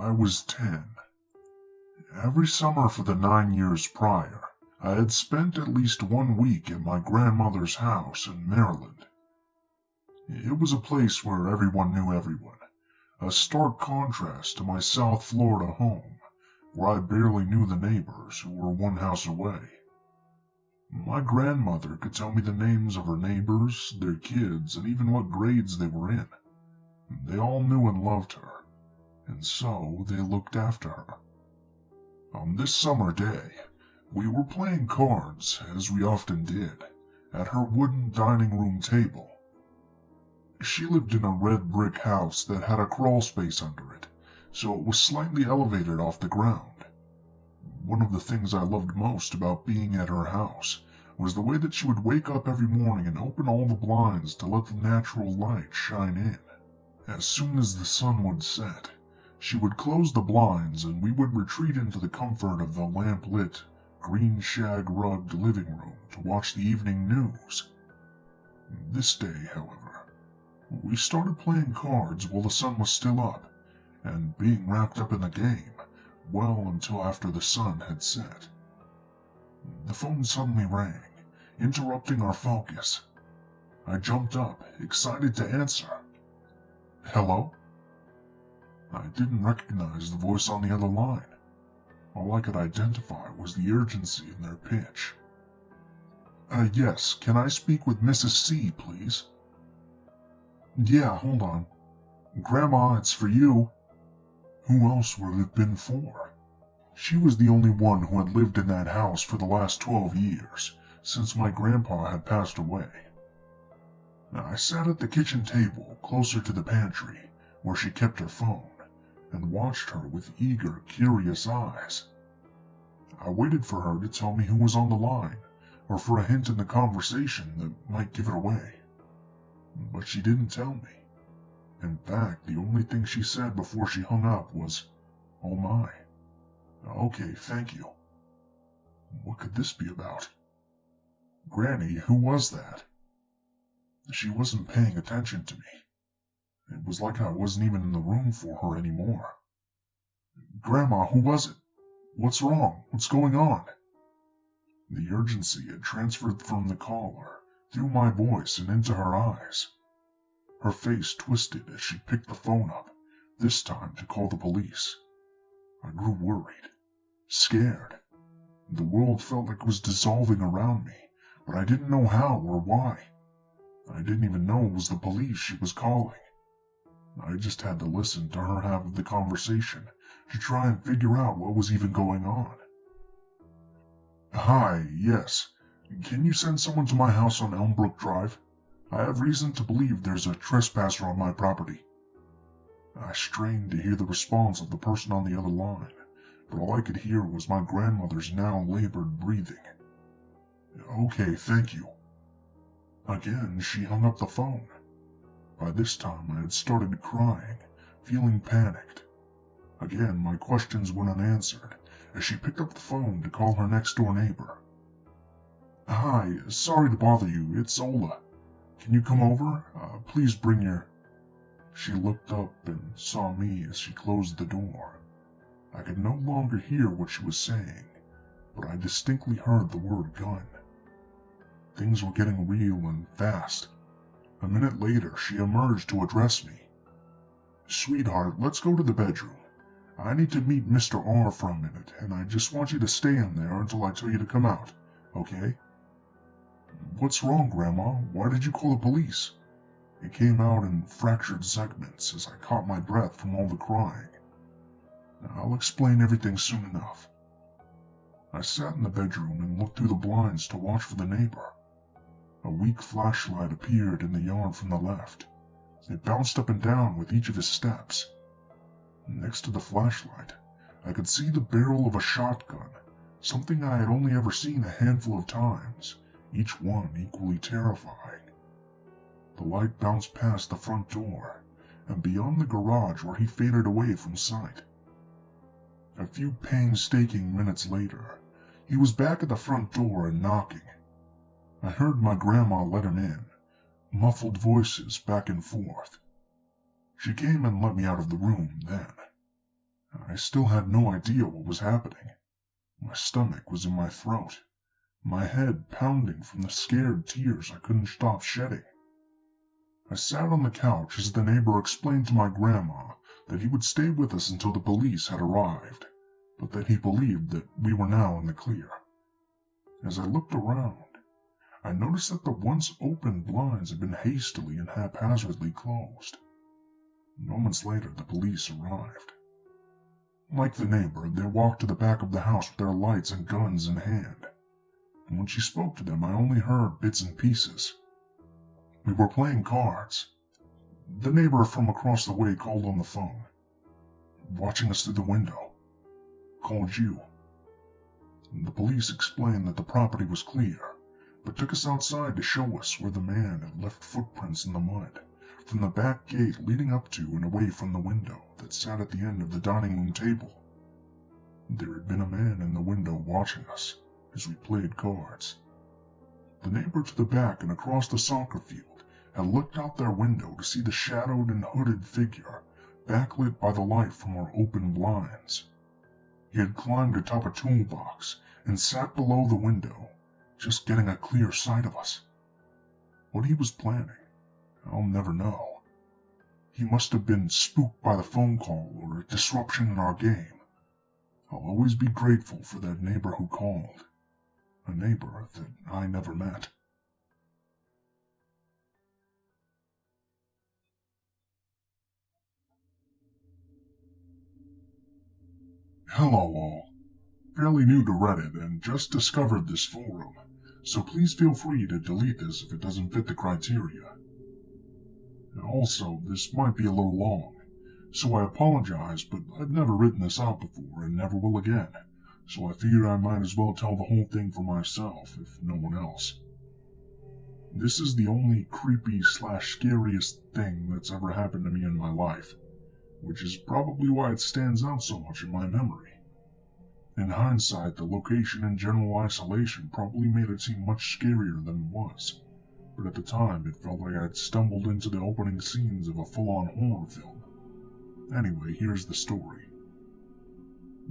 I was 10. Every summer for the 9 years prior, I had spent at least 1 week at my grandmother's house in Maryland. It was a place where everyone knew everyone, a stark contrast to my South Florida home, where I barely knew the neighbors who were 1 house away. My grandmother could tell me the names of her neighbors, their kids, and even what grades they were in. They all knew and loved her, and so they looked after her. On this summer day, we were playing cards, as we often did, at her wooden dining room table. She lived in a red brick house that had a crawl space under it, so it was slightly elevated off the ground. One of the things I loved most about being at her house was the way that she would wake up every morning and open all the blinds to let the natural light shine in. As soon as the sun would set, she would close the blinds and we would retreat into the comfort of the lamp-lit, green shag-rugged living room to watch the evening news. This day, however, we started playing cards while the sun was still up, and being wrapped up in the game well until after the sun had set. The phone suddenly rang, interrupting our focus. I jumped up, excited to answer. Hello? I didn't recognize the voice on the other line. All I could identify was the urgency in their pitch. Yes, can I speak with Mrs. C, please? Yeah, hold on. Grandma, it's for you. Who else would it have been for? She was the only one who had lived in that house for the last 12 years, since my grandpa had passed away. I sat at the kitchen table, closer to the pantry, where she kept her phone, and watched her with eager, curious eyes. I waited for her to tell me who was on the line, or for a hint in the conversation that might give it away. But she didn't tell me. In fact, the only thing she said before she hung up was, "Oh my. Okay, thank you." What could this be about? Granny, who was that? She wasn't paying attention to me. It was like I wasn't even in the room for her anymore. Grandma, who was it? What's wrong? What's going on? The urgency had transferred from the caller, through my voice and into her eyes. Her face twisted as she picked the phone up, this time to call the police. I grew worried, scared. The world felt like it was dissolving around me, but I didn't know how or why. I didn't even know it was the police she was calling. I just had to listen to her have the conversation to try and figure out what was even going on. Hi, yes. Can you send someone to my house on Elmbrook Drive? I have reason to believe there's a trespasser on my property. I strained to hear the response of the person on the other line, but all I could hear was my grandmother's now labored breathing. Okay, thank you. Again, she hung up the phone. By this time, I had started crying, feeling panicked. Again, my questions went unanswered, as she picked up the phone to call her next-door neighbor. Hi, sorry to bother you, it's Ola. Can you come over? Please bring your... She looked up and saw me as she closed the door. I could no longer hear what she was saying, but I distinctly heard the word gun. Things were getting real and fast. A minute later, she emerged to address me. Sweetheart, let's go to the bedroom. I need to meet Mr. R for a minute, and I just want you to stay in there until I tell you to come out, okay? What's wrong, Grandma? Why did you call the police? It came out in fractured segments as I caught my breath from all the crying. I'll explain everything soon enough. I sat in the bedroom and looked through the blinds to watch for the neighbor. A weak flashlight appeared in the yard from the left. It bounced up and down with each of his steps. Next to the flashlight, I could see the barrel of a shotgun, something I had only ever seen a handful of times, each one equally terrifying. The light bounced past the front door, and beyond the garage where he faded away from sight. A few painstaking minutes later, he was back at the front door and knocking. I heard my grandma let him in, muffled voices back and forth. She came and let me out of the room then. I still had no idea what was happening. My stomach was in my throat, my head pounding from the scared tears I couldn't stop shedding. I sat on the couch as the neighbor explained to my grandma that he would stay with us until the police had arrived, but that he believed that we were now in the clear. As I looked around, I noticed that the once open blinds had been hastily and haphazardly closed. Moments later, the police arrived. Like the neighbor, they walked to the back of the house with their lights and guns in hand. And when she spoke to them, I only heard bits and pieces. We were playing cards. The neighbor from across the way called on the phone. Watching us through the window. Called you. The police explained that the property was clear, but took us outside to show us where the man had left footprints in the mud, from the back gate leading up to and away from the window that sat at the end of the dining room table. There had been a man in the window watching us as we played cards. The neighbor to the back and across the soccer field had looked out their window to see the shadowed and hooded figure, backlit by the light from our open blinds. He had climbed atop a toolbox and sat below the window, just getting a clear sight of us. What he was planning, I'll never know. He must have been spooked by the phone call or a disruption in our game. I'll always be grateful for that neighbor who called, a neighbor that I never met. Hello all. Fairly new to Reddit and just discovered this forum, so please feel free to delete this if it doesn't fit the criteria. Also, this might be a little long, so I apologize, but I've never written this out before and never will again, so I figured I might as well tell the whole thing for myself, if no one else. This is the only creepy/scariest thing that's ever happened to me in my life, which is probably why it stands out so much in my memory. In hindsight, the location and general isolation probably made it seem much scarier than it was, but at the time it felt like I'd stumbled into the opening scenes of a full-on horror film. Anyway, here's the story.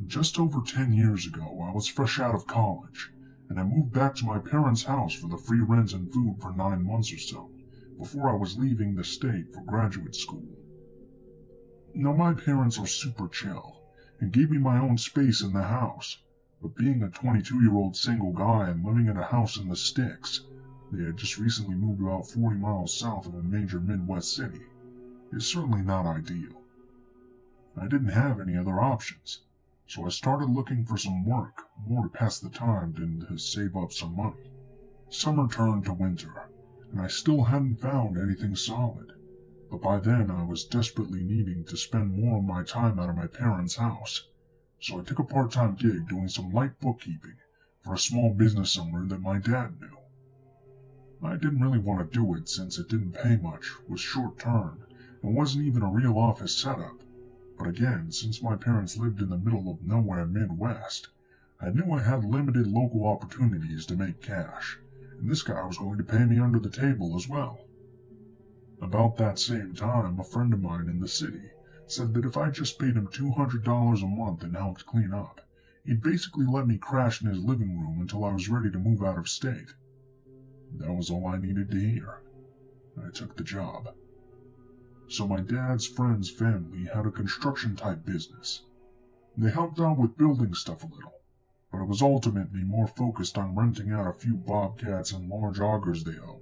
Just over 10 years ago, I was fresh out of college, and I moved back to my parents' house for the free rent and food for 9 months or so, before I was leaving the state for graduate school. Now, my parents are super chill, and gave me my own space in the house, but being a 22-year-old single guy and living in a house in the sticks, they had just recently moved about 40 miles south of a major Midwest city, is certainly not ideal. I didn't have any other options, so I started looking for some work, more to pass the time than to save up some money. Summer turned to winter, and I still hadn't found anything solid. But by then I was desperately needing to spend more of my time out of my parents' house, so I took a part-time gig doing some light bookkeeping for a small business owner that my dad knew. I didn't really want to do it since it didn't pay much, was short-term, and wasn't even a real office setup. But again, since my parents lived in the middle of nowhere Midwest, I knew I had limited local opportunities to make cash, and this guy was going to pay me under the table as well. About that same time, a friend of mine in the city said that if I just paid him $200 a month and helped clean up, he'd basically let me crash in his living room until I was ready to move out of state. That was all I needed to hear. I took the job. So my dad's friend's family had a construction-type business. They helped out with building stuff a little, but it was ultimately more focused on renting out a few bobcats and large augers they owned.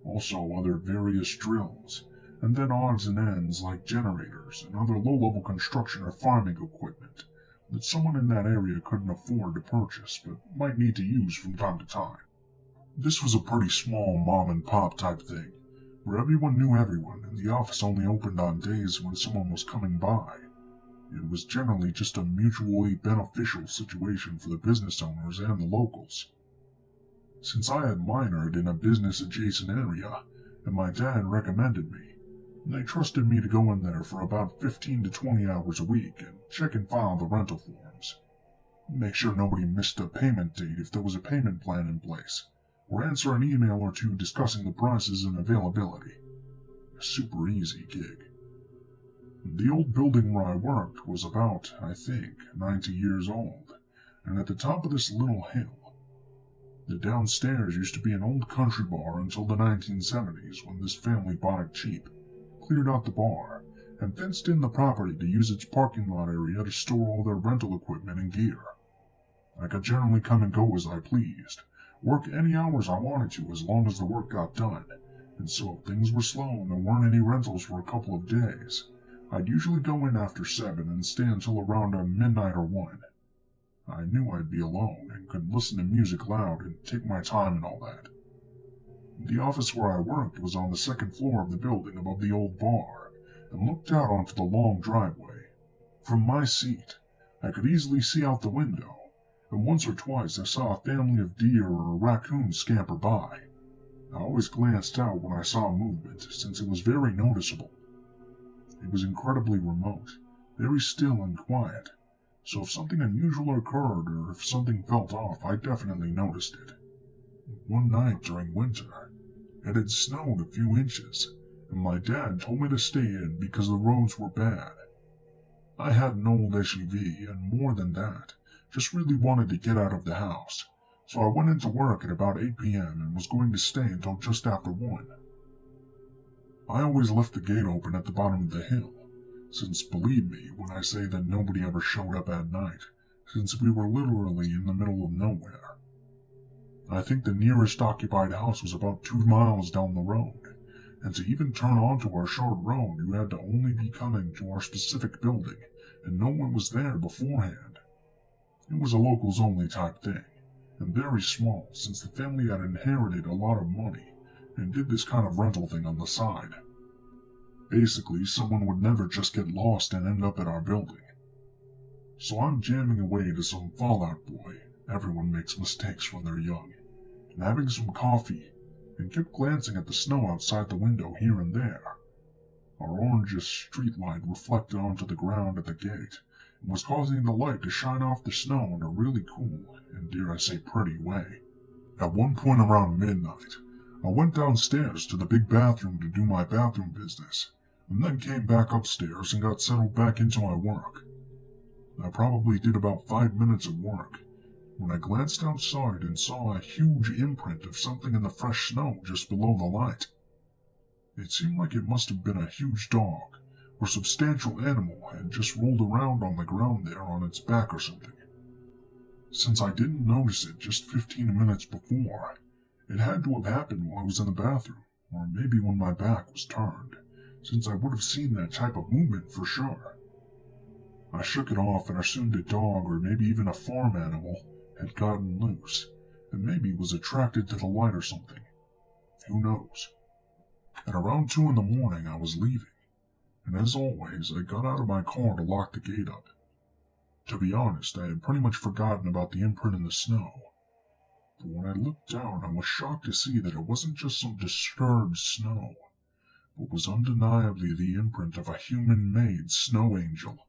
Also other various drills, and then odds and ends like generators and other low-level construction or farming equipment that someone in that area couldn't afford to purchase but might need to use from time to time. This was a pretty small mom-and-pop type thing, where everyone knew everyone and the office only opened on days when someone was coming by. It was generally just a mutually beneficial situation for the business owners and the locals. Since I had minored in a business-adjacent area, and my dad recommended me, they trusted me to go in there for about 15 to 20 hours a week and check and file the rental forms. Make sure nobody missed a payment date if there was a payment plan in place, or answer an email or two discussing the prices and availability. A super easy gig. The old building where I worked was about, I think, 90 years old, and at the top of this little hill. The downstairs used to be an old country bar until the 1970s, when this family bought it cheap, cleared out the bar, and fenced in the property to use its parking lot area to store all their rental equipment and gear. I could generally come and go as I pleased, work any hours I wanted to as long as the work got done, and so if things were slow and there weren't any rentals for a couple of days, I'd usually go in after 7 and stay until around midnight or 1. I knew I'd be alone and could listen to music loud and take my time and all that. The office where I worked was on the second floor of the building above the old bar and looked out onto the long driveway. From my seat, I could easily see out the window, and once or twice I saw a family of deer or a raccoon scamper by. I always glanced out when I saw movement, since it was very noticeable. It was incredibly remote, very still and quiet, so if something unusual occurred or if something felt off, I definitely noticed it. One night during winter, it had snowed a few inches, and my dad told me to stay in because the roads were bad. I had an old SUV, and more than that, just really wanted to get out of the house, so I went into work at about 8 p.m. and was going to stay until just after 1. I always left the gate open at the bottom of the hill, since believe me when I say that nobody ever showed up at night, since we were literally in the middle of nowhere. I think the nearest occupied house was about 2 miles down the road, and to even turn onto our short road you had to only be coming to our specific building, and no one was there beforehand. It was a locals only type thing, and very small since the family had inherited a lot of money and did this kind of rental thing on the side. Basically, someone would never just get lost and end up at our building. So I'm jamming away to some Fallout Boy, everyone makes mistakes when they're young, and having some coffee, and kept glancing at the snow outside the window here and there. Our orangish streetlight reflected onto the ground at the gate, and was causing the light to shine off the snow in a really cool, and dare I say pretty way. At one point around midnight, I went downstairs to the big bathroom to do my bathroom business, and then came back upstairs and got settled back into my work. I probably did about 5 minutes of work, when I glanced outside and saw a huge imprint of something in the fresh snow just below the light. It seemed like it must have been a huge dog, or substantial animal had just rolled around on the ground there on its back or something. Since I didn't notice it just 15 minutes before, it had to have happened while I was in the bathroom, or maybe when my back was turned, since I would have seen that type of movement for sure. I shook it off and assumed a dog or maybe even a farm animal had gotten loose, and maybe was attracted to the light or something. Who knows? At around 2 in the morning I was leaving, and as always I got out of my car to lock the gate up. To be honest, I had pretty much forgotten about the imprint in the snow. But when I looked down, I was shocked to see that it wasn't just some disturbed snow, but was undeniably the imprint of a human-made snow angel.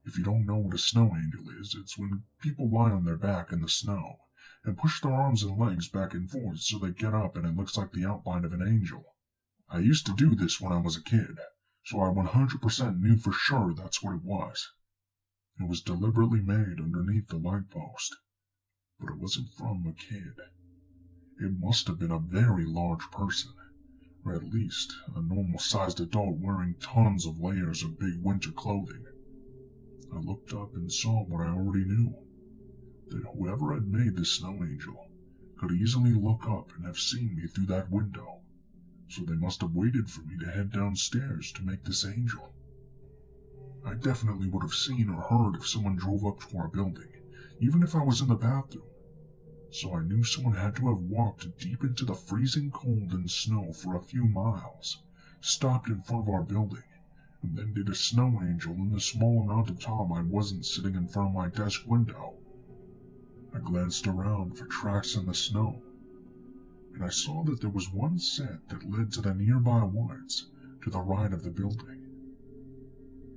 If you don't know what a snow angel is, it's when people lie on their back in the snow and push their arms and legs back and forth so they get up and it looks like the outline of an angel. I used to do this when I was a kid, so I 100% knew for sure that's what it was. It was deliberately made underneath the light post, but it wasn't from a kid. It must have been a very large person, or at least a normal-sized adult wearing tons of layers of big winter clothing. I looked up and saw what I already knew, that whoever had made the snow angel could easily look up and have seen me through that window, so they must have waited for me to head downstairs to make this angel. I definitely would have seen or heard if someone drove up to our building, even if I was in the bathroom, so I knew someone had to have walked deep into the freezing cold and snow for a few miles, stopped in front of our building, and then did a snow angel in the small amount of time I wasn't sitting in front of my desk window. I glanced around for tracks in the snow, and I saw that there was one set that led to the nearby woods to the right of the building.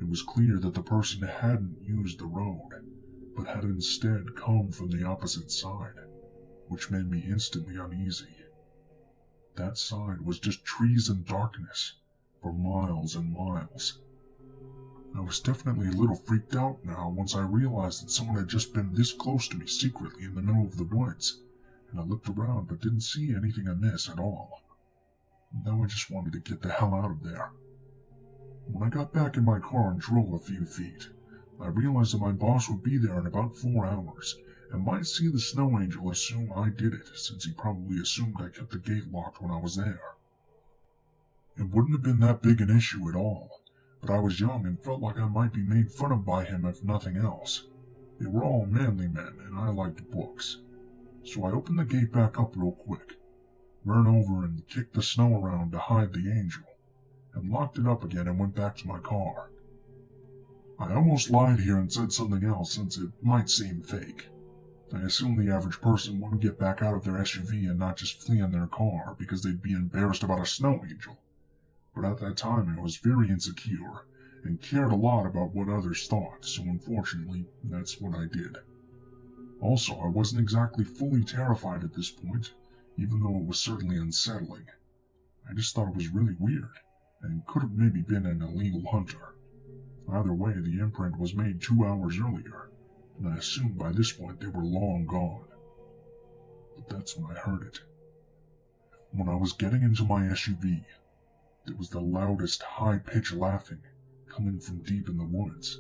It was clear that the person hadn't used the road, but had instead come from the opposite side, which made me instantly uneasy. That side was just trees and darkness for miles and miles. I was definitely a little freaked out now once I realized that someone had just been this close to me secretly in the middle of the woods, and I looked around but didn't see anything amiss at all. Now I just wanted to get the hell out of there. When I got back in my car and drove a few feet, I realized that my boss would be there in about 4 hours, and might see the snow angel assume I did it, since he probably assumed I kept the gate locked when I was there. It wouldn't have been that big an issue at all, but I was young and felt like I might be made fun of by him if nothing else. They were all manly men, and I liked books. So I opened the gate back up real quick, ran over and kicked the snow around to hide the angel, and locked it up again and went back to my car. I almost lied here and said something else since it might seem fake. I assumed the average person wouldn't get back out of their SUV and not just flee in their car because they'd be embarrassed about a snow angel. But at that time I was very insecure and cared a lot about what others thought, so unfortunately that's what I did. Also, I wasn't exactly fully terrified at this point, even though it was certainly unsettling. I just thought it was really weird, and could have maybe been an illegal hunter. Either way, the imprint was made 2 hours earlier, and I assumed by this point they were long gone. But that's when I heard it. When I was getting into my SUV, there was the loudest high-pitched laughing coming from deep in the woods.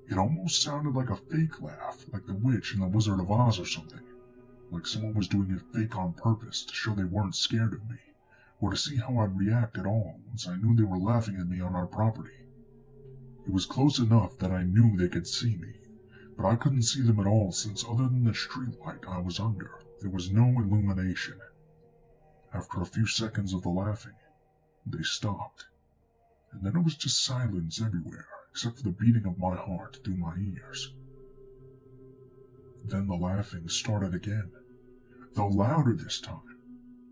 It almost sounded like a fake laugh, like the witch in The Wizard of Oz or something, like someone was doing it fake on purpose to show they weren't scared of me, or to see how I'd react at all once I knew they were laughing at me on our property. It was close enough that I knew they could see me, but I couldn't see them at all since other than the streetlight I was under, there was no illumination. After a few seconds of the laughing, they stopped, and then it was just silence everywhere, except for the beating of my heart through my ears. Then the laughing started again, though louder this time,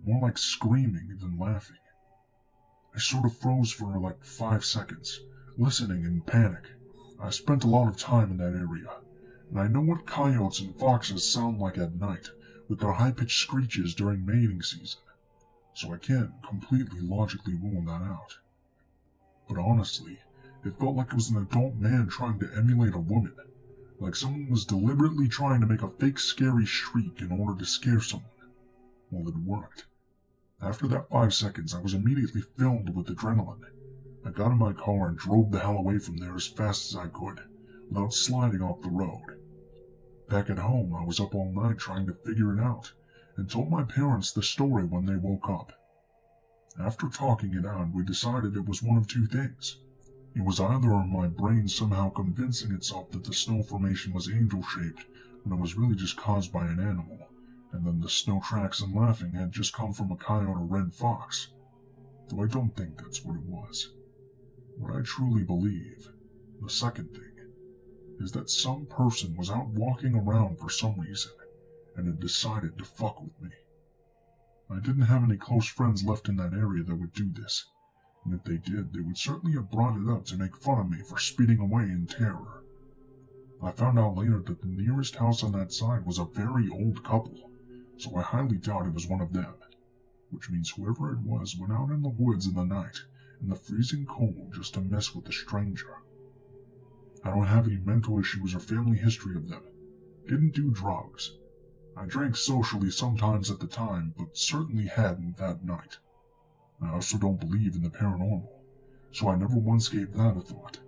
more like screaming than laughing. I sort of froze for like 5 seconds, listening in panic. I spent a lot of time in that area, and I know what coyotes and foxes sound like at night, with their high-pitched screeches during mating season, so I can't completely logically rule that out. But honestly, it felt like it was an adult man trying to emulate a woman, like someone was deliberately trying to make a fake scary shriek in order to scare someone. Well, it worked. After that 5 seconds, I was immediately filled with adrenaline. I got in my car and drove the hell away from there as fast as I could, without sliding off the road. Back at home, I was up all night trying to figure it out, and told my parents the story when they woke up. After talking it out, we decided it was one of two things. It was either my brain somehow convincing itself that the snow formation was angel-shaped when it was really just caused by an animal, and then the snow tracks and laughing had just come from a coyote or red fox, though I don't think that's what it was. What I truly believe, the second thing, is that some person was out walking around for some reason and had decided to fuck with me. I didn't have any close friends left in that area that would do this, and if they did, they would certainly have brought it up to make fun of me for speeding away in terror. I found out later that the nearest house on that side was a very old couple, so I highly doubt it was one of them, which means whoever it was went out in the woods in the night in the freezing cold just to mess with a stranger. I don't have any mental issues or family history of them. Didn't do drugs. I drank socially sometimes at the time, but certainly hadn't that night. I also don't believe in the paranormal, so I never once gave that a thought.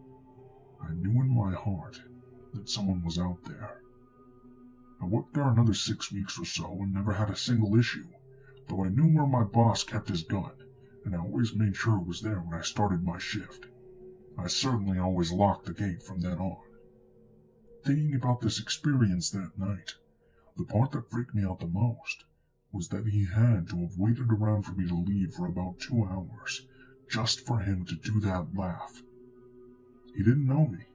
I knew in my heart that someone was out there. I worked there another 6 weeks or so and never had a single issue, though I knew where my boss kept his gun, and I always made sure it was there when I started my shift. I certainly always locked the gate from then on. Thinking about this experience that night, the part that freaked me out the most was that he had to have waited around for me to leave for about 2 hours, just for him to do that laugh. He didn't know me.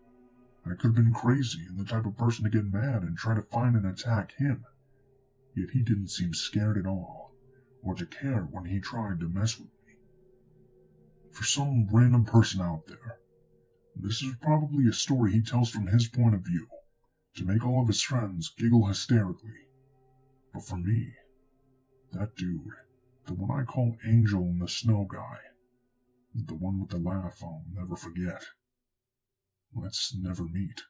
I could have been crazy and the type of person to get mad and try to find and attack him. Yet he didn't seem scared at all, or to care when he tried to mess with me. For some random person out there, this is probably a story he tells from his point of view, to make all of his friends giggle hysterically. But for me, that dude, the one I call Angel in the Snow Guy, the one with the laugh I'll never forget. Let's never meet.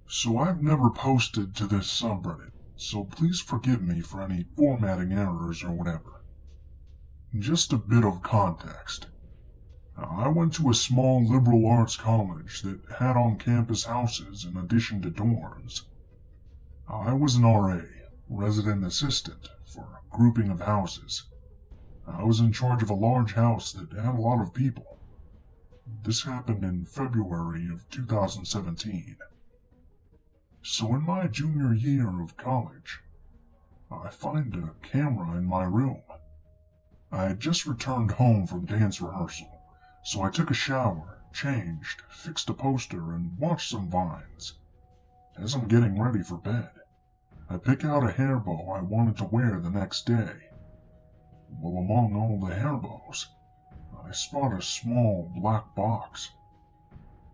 So I've never posted to this subreddit, so please forgive me for any formatting errors or whatever. Just a bit of context. I went to a small liberal arts college that had on-campus houses in addition to dorms. I was an RA, resident assistant, for a grouping of houses. I was in charge of a large house that had a lot of people. This happened in February of 2017. So in my junior year of college, I find a camera in my room. I had just returned home from dance rehearsal, so I took a shower, changed, fixed a poster, and watched some vines. As I'm getting ready for bed, I pick out a hair bow I wanted to wear the next day. Well, among all the hair bows, I spot a small black box.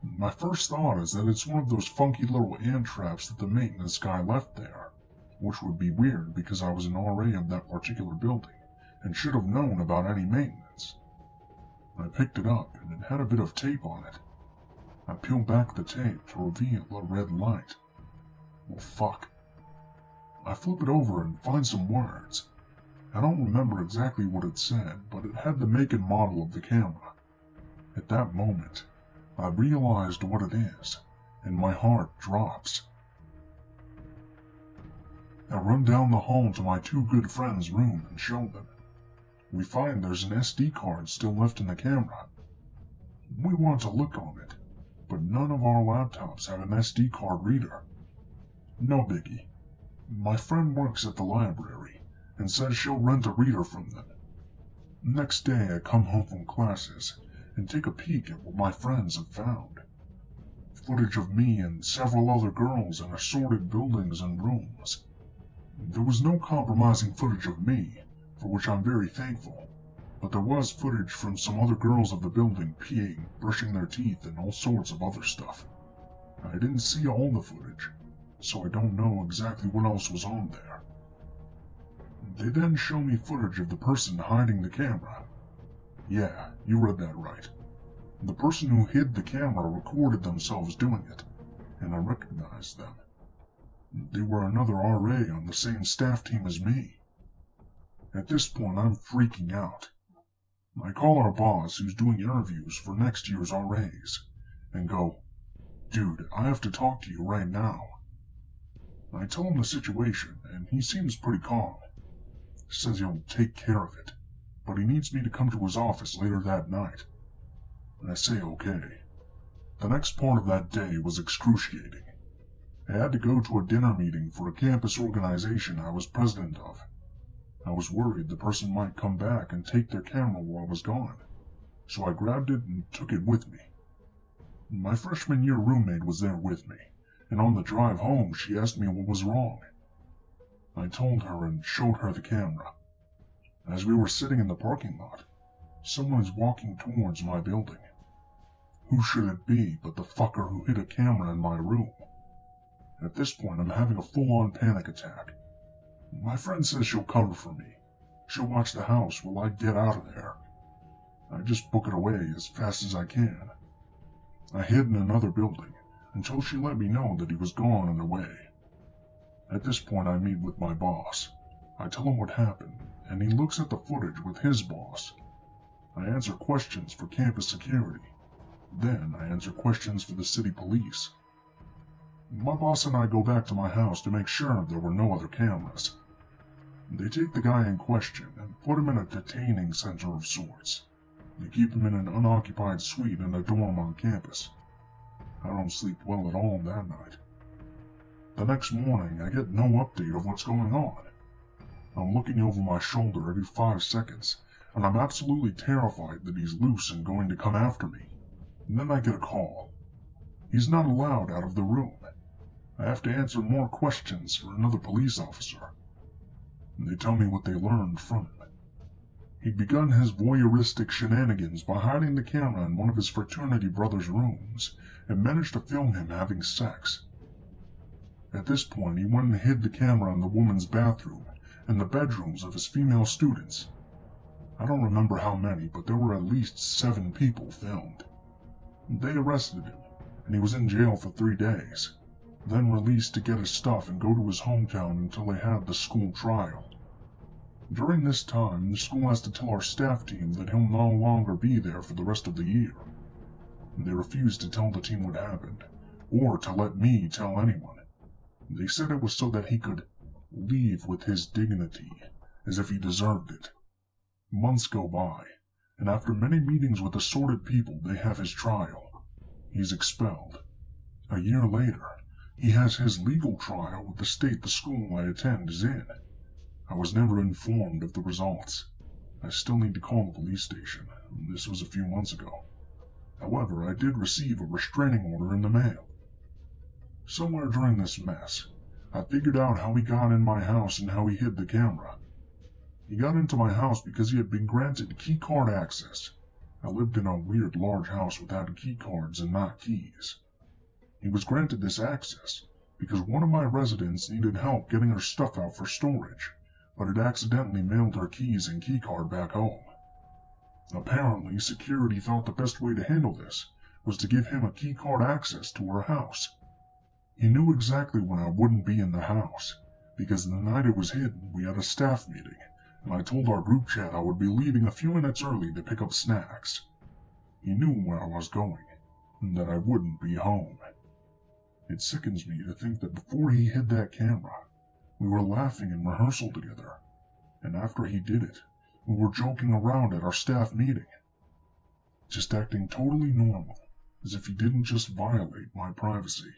My first thought is that it's one of those funky little ant traps that the maintenance guy left there, which would be weird because I was an RA of that particular building and should have known about any maintenance. I picked it up and it had a bit of tape on it. I peeled back the tape to reveal a red light. Well, fuck. I flip it over and find some words. I don't remember exactly what it said, but it had the make and model of the camera. At that moment, I realized what it is, and my heart drops. I run down the hall to my two good friends' room and show them. We find there's an SD card still left in the camera. We want to look on it, but none of our laptops have an SD card reader. No biggie. My friend works at the library and says she'll rent a reader from them. Next day I come home from classes and take a peek at what my friends have found. Footage of me and several other girls in assorted buildings and rooms. There was no compromising footage of me, for which I'm very thankful, but there was footage from some other girls of the building peeing, brushing their teeth, and all sorts of other stuff. I didn't see all the footage, so I don't know exactly what else was on there. They then show me footage of the person hiding the camera. Yeah, you read that right. The person who hid the camera recorded themselves doing it, and I recognized them. They were another RA on the same staff team as me. At this point, I'm freaking out. I call our boss, who's doing interviews for next year's RAs, and go, "Dude, I have to talk to you right now." I tell him the situation, and he seems pretty calm. Says he'll take care of it, but he needs me to come to his office later that night. I say okay. The next part of that day was excruciating. I had to go to a dinner meeting for a campus organization I was president of. I was worried the person might come back and take their camera while I was gone, so I grabbed it and took it with me. My freshman year roommate was there with me, and on the drive home she asked me what was wrong. I told her and showed her the camera. As we were sitting in the parking lot, someone is walking towards my building. Who should it be but the fucker who hid a camera in my room? At this point, I'm having a full-on panic attack. My friend says she'll cover for me. She'll watch the house while I get out of there. I just book it away as fast as I can. I hid in another building until she let me know that he was gone and away. At this point, I meet with my boss. I tell him what happened, and he looks at the footage with his boss. I answer questions for campus security. Then I answer questions for the city police. My boss and I go back to my house to make sure there were no other cameras. They take the guy in question and put him in a detaining center of sorts. They keep him in an unoccupied suite in a dorm on campus. I don't sleep well at all that night. The next morning, I get no update of what's going on. I'm looking over my shoulder every 5 seconds, and I'm absolutely terrified that he's loose and going to come after me. And then I get a call. He's not allowed out of the room. I have to answer more questions for another police officer. And they tell me what they learned from him. He'd begun his voyeuristic shenanigans by hiding the camera in one of his fraternity brothers' rooms and managed to film him having sex. At this point, he went and hid the camera in the woman's bathroom and the bedrooms of his female students. I don't remember how many, but there were at least 7 people filmed. They arrested him, and he was in jail for 3 days, then released to get his stuff and go to his hometown until they had the school trial. During this time, the school has to tell our staff team that he'll no longer be there for the rest of the year. They refused to tell the team what happened, or to let me tell anyone. They said it was so that he could leave with his dignity, as if he deserved it. Months go by, and after many meetings with assorted people, they have his trial. He's expelled. A year later, he has his legal trial with the state the school I attend is in. I was never informed of the results. I still need to call the police station. This was a few months ago. However, I did receive a restraining order in the mail. Somewhere during this mess, I figured out how he got in my house and how he hid the camera. He got into my house because he had been granted keycard access. I lived in a weird large house without key cards and not keys. He was granted this access because one of my residents needed help getting her stuff out for storage, but had accidentally mailed her keys and keycard back home. Apparently, security thought the best way to handle this was to give him a keycard access to her house. He knew exactly when I wouldn't be in the house, because the night it was hidden we had a staff meeting, and I told our group chat I would be leaving a few minutes early to pick up snacks. He knew where I was going, and that I wouldn't be home. It sickens me to think that before he hid that camera, we were laughing in rehearsal together, and after he did it, we were joking around at our staff meeting, just acting totally normal, as if he didn't just violate my privacy.